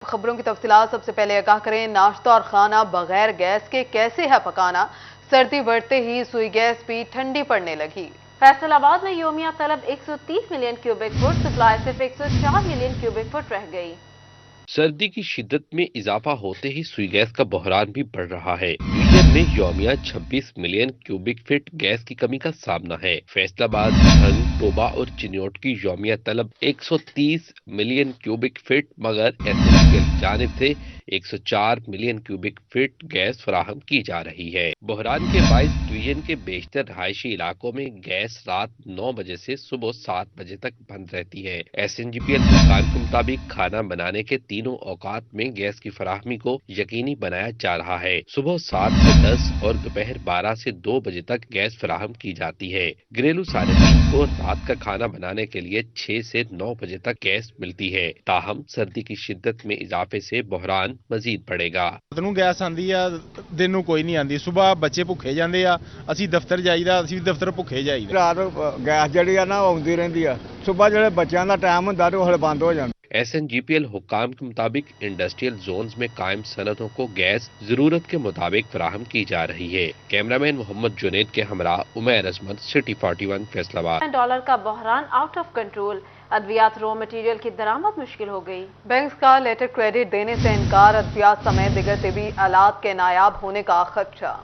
خبروں کی تفصیلات سب سے پہلے آگاہ کریں۔ ناشتہ اور کھانا بغیر گیس کے کیسے ہے پکانا؟ سردی بڑھتے ہی سوئی گیس بھی ٹھنڈی پڑنے لگی۔ فیصل آباد میں یومیہ طلب 130 ملین کیوبک فٹ، سپلائی صرف 104 ملین کیوبک فٹ رہ گئی۔ سردی کی شدت میں اضافہ ہوتے ہی سوئی گیس کا بحران بھی بڑھ رہا ہے۔ ریجن میں یومیہ 26 ملین کیوبک فٹ گیس کی کمی کا سامنا ہے۔ فیصل آباد، بھنگ، ٹوبہ اور چنیوٹ کی یومیہ طلب 130 ملین کیوبک فٹ، مگر SNGPL کی جانب سے 104 ملین کیوبک فٹ گیس فراہم کی جا رہی ہے۔ بحران کے باعث ڈویژن کے بیشتر رہائشی علاقوں میں گیس رات 9 بجے سے صبح 7 بجے تک بند رہتی ہے۔ SNGPL حکام کے مطابق کھانا بنانے کے تینوں اوقات میں گیس کی فراہمی کو یقینی بنایا جا رہا ہے۔ صبح 7 سے 10 اور دوپہر 12 سے 2 بجے تک گیس فراہم کی جاتی ہے۔ گھریلو صارفین کو رات کا کھانا بنانے کے لیے 6 سے 9 بجے تک گیس ملتی ہے۔ تاہم سردی کی شدت میں اضافے سے بحران مزید بڑھے گا۔ گیس آندی ہے دن نوں کوئی نہیں آندی، صبح بچے بھوکے جاندے آ، اسی دفتر جائیدا، اسی دفتر بھوکے جائیدا۔ رات گیس جڑی آ نا آندی رہندی آ، صبح جڑے بچیاں دا ٹائم ہوندا تے وہ بند ہو جاندا۔ SNGPL حکام کے مطابق انڈسٹریل زونز میں قائم صنعتوں کو گیس ضرورت کے مطابق فراہم کی جا رہی ہے۔ کیمرامین محمد جنید کے ہمراہ عمیر عظمت، سٹی 41 فیصل آباد۔ ڈالر کا بحران آؤٹ آف کنٹرول، ادویات رو مٹیریل کی درآمد مشکل ہو گئی۔ بینکس کا لیٹر کریڈٹ دینے سے انکار، ادویات سمیت دیگر طبی آلات کے نایاب ہونے کا خدشہ۔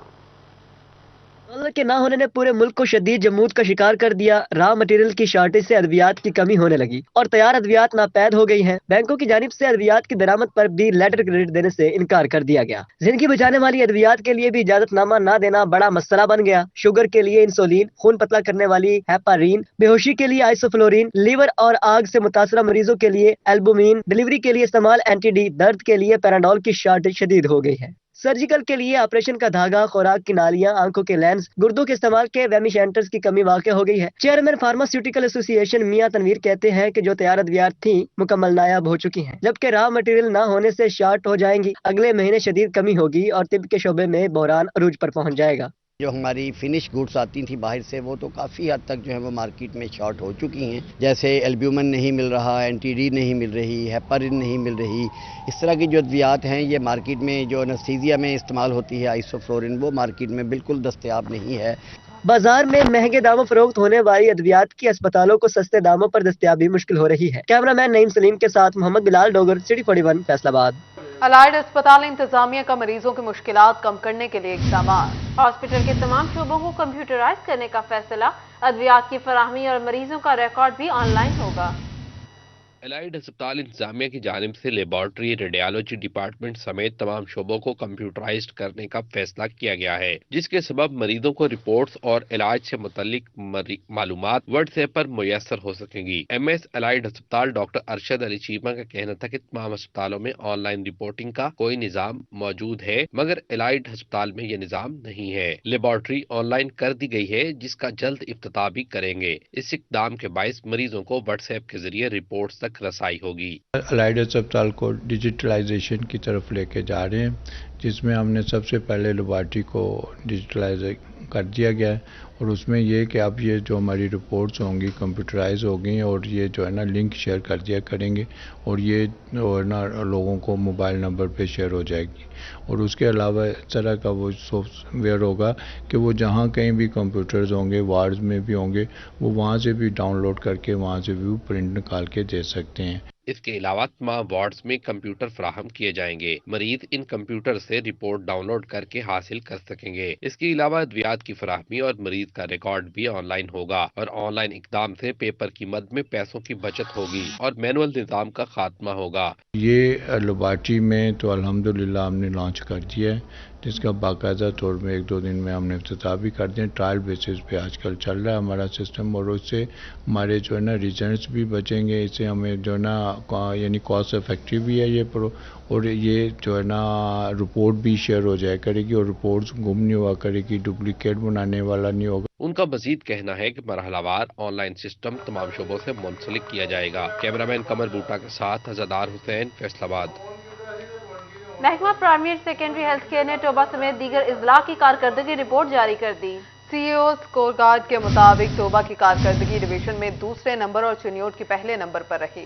ڈالر کے نہ ہونے نے پورے ملک کو شدید جمود کا شکار کر دیا۔ را مٹیریل کی شارٹیج سے ادویات کی کمی ہونے لگی اور تیار ادویات ناپید ہو گئی ہیں۔ بینکوں کی جانب سے ادویات کی درآمد پر بھی لیٹر کریڈٹ دینے سے انکار کر دیا گیا۔ زندگی بچانے والی ادویات کے لیے بھی اجازت نامہ نہ دینا بڑا مسئلہ بن گیا۔ شوگر کے لیے انسولین، خون پتلا کرنے والی ہیپارین، بے ہوشی کے لیے آئسوفلورین، لیور اور آگ سے متاثرہ مریضوں کے لیے البومین، ڈلیوری کے لیے استعمال اینٹی ڈی، درد کے لیے پیراڈول کی شارٹیج شدید ہو گئی ہے۔ سرجیکل کے لیے آپریشن کا دھاگا، خوراک کی نالیاں، آنکھوں کے لینز، گردوں کے استعمال کے ویمیشنٹرز کی کمی واقع ہو گئی ہے۔ چیئرمین فارماسیوٹیکل ایسوسی ایشن میاں تنویر کہتے ہیں کہ جو تیار ادویات تھیں مکمل نایاب ہو چکی ہیں، جبکہ را مٹیریل نہ ہونے سے شارٹ ہو جائیں گی۔ اگلے مہینے شدید کمی ہوگی اور طب کے شعبے میں بحران عروج پر پہنچ جائے گا۔ جو ہماری فنش گوڈز آتی تھیں باہر سے، وہ تو کافی حد تک جو ہے وہ مارکیٹ میں شارٹ ہو چکی ہیں، جیسے البیومن نہیں مل رہا، اینٹی ڈی نہیں مل رہی، ہیپارین نہیں مل رہی۔ اس طرح کی جو ادویات ہیں یہ مارکیٹ میں جو انستھیزیا میں استعمال ہوتی ہے آئسوفلورین، وہ مارکیٹ میں بالکل دستیاب نہیں ہے۔ بازار میں مہنگے داموں فروخت ہونے والی ادویات کی اسپتالوں کو سستے داموں پر دستیابی مشکل ہو رہی ہے۔ کیمرہ مین نعیم سلیم کے ساتھ محمد بلال ڈوگر، سٹی 41 فیصل آباد۔ الائڈ اسپتال انتظامیہ کا مریضوں کی مشکلات کم کرنے کے لیے اقدامات۔ ہاسپٹل کے تمام شعبوں کو کمپیوٹرائز کرنے کا فیصلہ، ادویات کی فراہمی اور مریضوں کا ریکارڈ بھی آن لائن ہوگا۔ الائڈ اسپتال انتظامیہ کی جانب سے لیبارٹری، ریڈیالوجی ڈپارٹمنٹ سمیت تمام شعبوں کو کمپیوٹرائزڈ کرنے کا فیصلہ کیا گیا ہے، جس کے سبب مریضوں کو رپورٹس اور علاج سے متعلق معلومات واٹس ایپ پر میسر ہو سکیں گی۔ MS الائڈ اسپتال ڈاکٹر ارشد علی چیمہ کا کہنا تھا کہ تمام اسپتالوں میں آن لائن رپورٹنگ کا کوئی نظام موجود ہے، مگر الائڈ اسپتال میں یہ نظام نہیں ہے۔ لیبارٹری آن لائن کر دی گئی ہے، جس کا جلد افتتاح بھی کریں گے۔ اس اقدام کے باعث مریضوں کو واٹس ایپ کے ذریعے رپورٹس تک رسائی ہوگی۔ الائڈ اسپتال کو ڈیجیٹلائزیشن کی طرف لے کے جا رہے ہیں، جس میں ہم نے سب سے پہلے لیبارٹری کو ڈیجیٹلائز کر دیا گیا ہے، اور اس میں یہ کہ اب یہ جو ہماری رپورٹس ہوں گی کمپیوٹرائز ہو گئی ہیں، اور یہ جو ہے نا لنک شیئر کر دیا کریں گے، اور یہ جو ہے نا لوگوں کو موبائل نمبر پہ شیئر ہو جائے گی۔ اور اس کے علاوہ اس طرح کا وہ سافٹ ویئر ہوگا کہ وہ جہاں کہیں بھی کمپیوٹرز ہوں گے، وارڈز میں بھی ہوں گے، وہ وہاں سے بھی ڈاؤن لوڈ کر کے وہاں سے بھی پرنٹ نکال کے دے سکتے ہیں۔ اس کے علاوہ تمام وارڈز میں کمپیوٹر فراہم کیے جائیں گے۔ مریض ان کمپیوٹر سے رپورٹ ڈاؤن لوڈ کر کے حاصل کر سکیں گے۔ اس کے علاوہ ادویات کی فراہمی اور مریض کا ریکارڈ بھی آن لائن ہوگا، اور آن لائن اقدام سے پیپر کی مد میں پیسوں کی بچت ہوگی اور مینول نظام کا خاتمہ ہوگا۔ یہ لیبارٹری میں تو الحمدللہ ہم نے لانچ کر دیا ہے، جس کا باقاعدہ طور میں 1-2 دن میں ہم نے افتتاح بھی کر دیا۔ ٹرائل بیسس پہ آج کل چل رہا ہے ہمارا سسٹم، اور اس سے ہمارے جو ہے نا ریزنٹس بھی بچیں گے۔ اس سے ہمیں جو ہے نا یعنی کاسٹ افیکٹو بھی ہے یہ اور یہ جو ہے نا رپورٹ بھی شیئر ہو جائے کرے گی، اور رپورٹس گم نہیں ہوا کرے گی، ڈپلیکیٹ بنانے والا نہیں ہوگا۔ ان کا مزید کہنا ہے کہ مرحلہ وار آن لائن سسٹم تمام شعبوں سے منسلک کیا جائے گا۔ کیمرامین قمر بوٹا کے ساتھ عزادار حسین، فیصل آباد۔ محکمہ پرائمری سیکنڈری ہیلتھ کیئر نے توبہ سمیت دیگر اضلاع کی کارکردگی رپورٹ جاری کر دی۔ CEO اسکور کارڈ کے مطابق توبہ کی کارکردگی ڈویژن میں دوسرے نمبر اور چنیوٹ کی پہلے نمبر پر رہی۔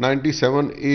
97A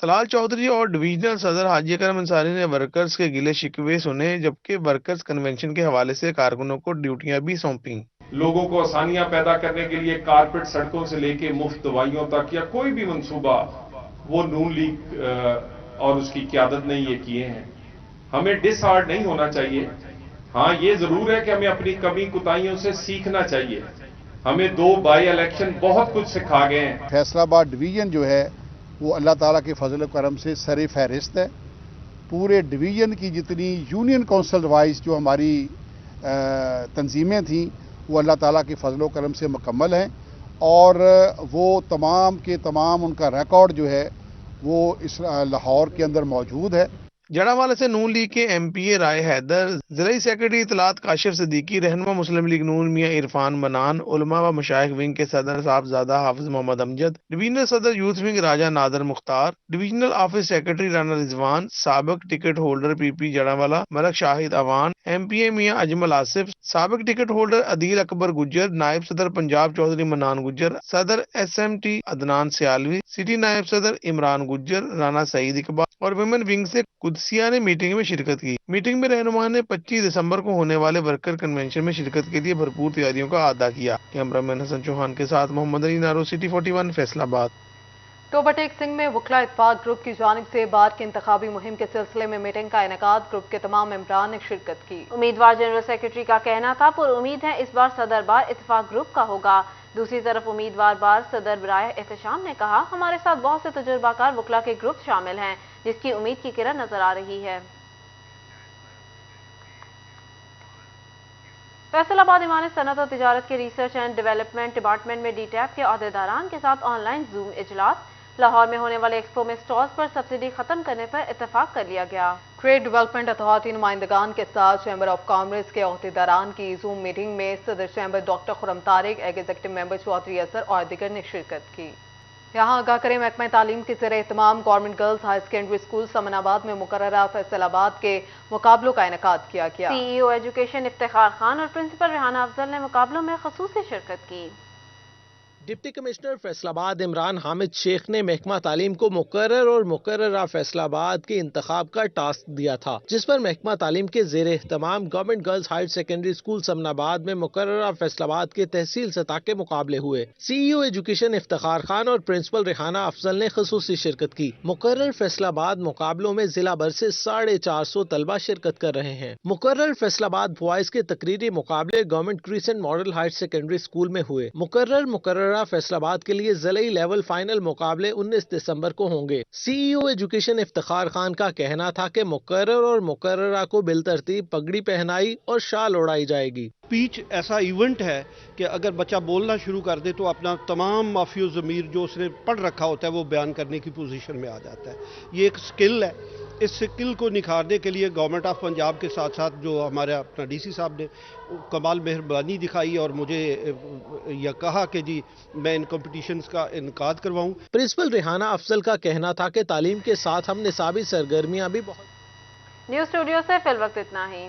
طلال چودھری اور ڈویژنل صدر حاجی اکرم انصاری نے ورکرز کے گلے شکوے سنے، جبکہ ورکرز کنونشن کے حوالے سے کارکنوں کو ڈیوٹیاں بھی سونپیں۔ لوگوں کو آسانیاں پیدا کرنے کے لیے کارپیٹ سڑکوں سے لے کے مفت دوائیوں تک یا کوئی بھی منصوبہ وہ نون لیگ اور اس کی قیادت نے یہ کیے ہیں۔ ہمیں ڈس ہارڈ نہیں ہونا چاہیے۔ ہاں یہ ضرور ہے کہ ہمیں اپنی کمی کوتاہیوں سے سیکھنا چاہیے۔ ہمیں 2 بائی الیکشن بہت کچھ سکھا گئے ہیں۔ فیصلہ آباد ڈویژن جو ہے وہ اللہ تعالیٰ کے فضل و کرم سے سر فہرست ہے۔ پورے ڈویژن کی جتنی یونین کونسل وائز جو ہماری تنظیمیں تھیں وہ اللہ تعالیٰ کے فضل و کرم سے مکمل ہیں، اور وہ تمام کے تمام ان کا ریکارڈ جو ہے وہ اس لاہور کے اندر موجود ہے۔ جڑاوالا سے نون لیگ کے ایم پی اے رائے حیدر، ضلعی سیکرٹری اطلاعات کاشف صدیقی، رہنما مسلم لیگ نون میاں عرفان منان، علماء و مشائخ ونگ کے صدر صاحبزادہ حافظ محمد امجد، ڈویژنل صدر یوتھ ونگ راجہ نادر مختار، ڈویژنل آفس سیکرٹری رانا رضوان، سابق ٹکٹ ہولڈر پی پی جڑاوالا ملک شاہد اوان، ایم پی اے میاں اجمل آصف، سابق ٹکٹ ہولڈر عدیل اکبر گجر، نائب صدر پنجاب چودھری منان گجر، صدر S M T Adnan Sialvi, city نائب صدر عمران گجر، رانا سعید اقبال اور ویمن ونگ سے قدسیہ نے میٹنگ میں شرکت کی۔ میٹنگ میں رہنما نے 25 دسمبر کو ہونے والے ورکر کنونشن میں شرکت کے لیے بھرپور تیاریوں کا اعادہ کیا۔ کیمرامین حسن چوہان کے ساتھ محمد علی نارو، سٹی 41 فیصل آباد۔ ٹوبہ ٹیک سنگھ میں وکلا اتفاق گروپ کی جانب سے بار کی انتخابی مہم کے سلسلے میں میٹنگ کا انعقاد، گروپ کے تمام ممبران نے شرکت کی۔ امیدوار جنرل سیکرٹری کا کہنا تھا پر امید ہے اس بار صدر بار اتفاق گروپ کا ہوگا۔ دوسری طرف امیدوار بار صدر برائے احتشام نے کہا ہمارے ساتھ بہت سے تجربہ کار وکلا کے گروپ شامل ہیں جس کی امید کی کرن نظر آ رہی ہے۔ فیصل آباد ایوان صنعت و تجارت کے ریسرچ اینڈ ڈیولپمنٹ ڈپارٹمنٹ میں ڈی ٹیپ کے عہدیداران کے ساتھ آن لائن زوم اجلاس۔ لاہور میں ہونے والے ایکسپو میں سٹالز پر سبسڈی ختم کرنے پر اتفاق کر لیا گیا۔ ٹریڈ ڈیولپمنٹ اتھارٹی نمائندگان کے ساتھ چیمبر آف کامرس کے عہدیداران کی زوم میٹنگ میں صدر چیمبر ڈاکٹر خرم طارق، ایگزیکٹو ممبر چودھری اظہر اور دیگر نے شرکت کی۔ یہاں آگاہ کریں محکمہ تعلیم کے زیر اہتمام government girls high secondary school Samanabad میں مقررہ فیصل آباد کے مقابلوں کا انعقاد کیا گیا۔ سی ای او ایجوکیشن افتخار خان اور پرنسپل ریحانہ افضل نے مقابلوں میں خصوصی شرکت کی۔ ڈپٹی کمشنر فیصل آباد عمران حامد شیخ نے محکمہ تعلیم کو مقرر اور مقررہ فیصل آباد کے انتخاب کا ٹاسک دیا تھا، جس پر محکمہ تعلیم کے زیر اہتمام government girls higher secondary school Samanabad میں مقررہ فیصل آباد کے تحصیل سطح کے مقابلے ہوئے۔ سی ای او ایجوکیشن افتخار خان اور پرنسپل ریحانہ افضل نے خصوصی شرکت کی۔ مقرر فیصل آباد مقابلوں میں ضلع بھر سے 450 طلبہ شرکت کر رہے ہیں۔ مقرر فیصل آباد بوائز کے تقریری مقابلے government crescent model higher secondary school میں ہوئے۔ مقررہ فیصل آباد کے لیے ضلعی لیول فائنل مقابلے 19 دسمبر کو ہوں گے۔ سی ای او ایجوکیشن افتخار خان کا کہنا تھا کہ مقرر اور مقررہ کو بالترتیب پگڑی پہنائی اور شال اڑائی جائے گی۔ اسپیچ ایسا ایونٹ ہے کہ اگر بچہ بولنا شروع کر دے تو اپنا تمام مافی و ضمیر جو اس نے پڑھ رکھا ہوتا ہے وہ بیان کرنے کی پوزیشن میں آ جاتا ہے۔ یہ ایک سکل ہے۔ اس سکل کو نکھارنے کے لیے گورنمنٹ آف پنجاب کے ساتھ ساتھ جو ہمارے اپنا ڈی سی صاحب نے کمال مہربانی دکھائی اور مجھے یہ کہا کہ جی میں ان کمپٹیشنز کا انعقاد کرواؤں۔ پرنسپل ریحانہ افضل کا کہنا تھا کہ تعلیم کے ساتھ ہم نصابی سرگرمیاں بھی بہت۔ نیوز اسٹوڈیو سے فی الوقت اتنا ہی۔